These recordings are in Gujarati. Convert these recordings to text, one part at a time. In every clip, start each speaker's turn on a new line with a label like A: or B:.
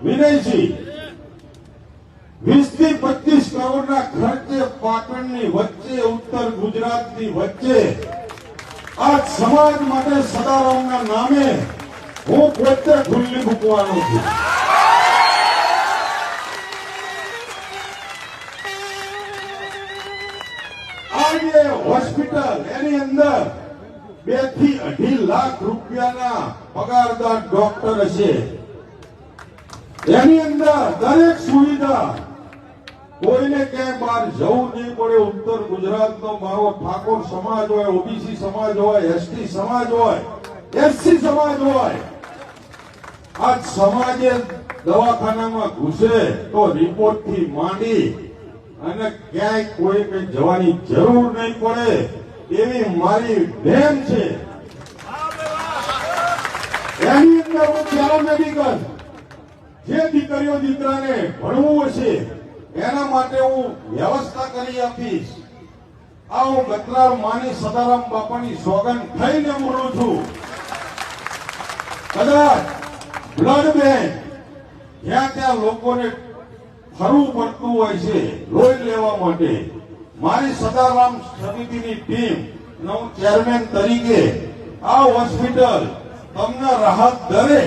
A: વિનયસિંહ 20 થી 25 કરોડના ખર્ચે પાટણની વચ્ચે ઉત્તર ગુજરાતની વચ્ચે આ સમાજ માટે સદારામના નામે હું પોતે ખુલ્લી મૂકવાનો છું. આ જે હોસ્પિટલ એની અંદર 2 થી 2.5 લાખ રૂપિયાના પગારદાર ડોક્ટર હશે. એની અંદર દરેક સુવિધા, કોઈને ક્યાંય બહાર જવું નહીં પડે. ઉત્તર ગુજરાતનો મારો ઠાકોર સમાજ હોય, ઓબીસી સમાજ હોય, એસટી સમાજ હોય, એસસી સમાજ હોય, આ સમાજે દવાખાનામાં ઘૂસે તો રિપોર્ટ થી માંડી અને ક્યાંય કોઈ કઈ જવાની જરૂર નહીં પડે એવી મારી નેમ છે. એની અંદર હું પેરામેડિકલ જે દીકરીઓ દીકરાને ભણવું હશે એના માટે હું વ્યવસ્થા કરી આપીશ. આ હું ગતરાર માની સદારામ બાપાની સોગંદ થઈને બોલું છું. કદાચ બ્લડ બેંક જ્યાં ત્યાં લોકોને ફરવું પડતું હોય છે લોહી લેવા માટે, મારી સદારામ સમિતિની ટીમ હું ચેરમેન તરીકે આ હોસ્પિટલ તમને રાહત દરે,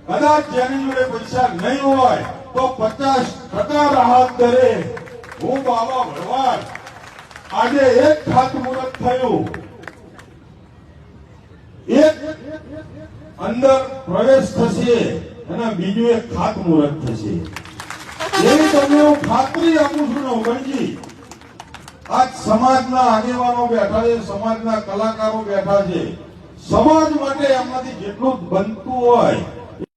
A: કદાચ જેની જોડે પૈસા નહીં હોય તો 50% રાહત દરે હું બાબા ભરવાડ આજે એક ખાતમુહૂર્ત થયું, એક અંદર પ્રવેશ થશે અને બીજું એક ખાતમુહૂર્ત થશે. એવી તમને હું ખાતરી આપું છું. નવગણજી, આજ સમાજના આગેવાનો બેઠા છે, સમાજના કલાકારો બેઠા છે. સમાજ માટે એમાંથી જેટલું બનતું હોય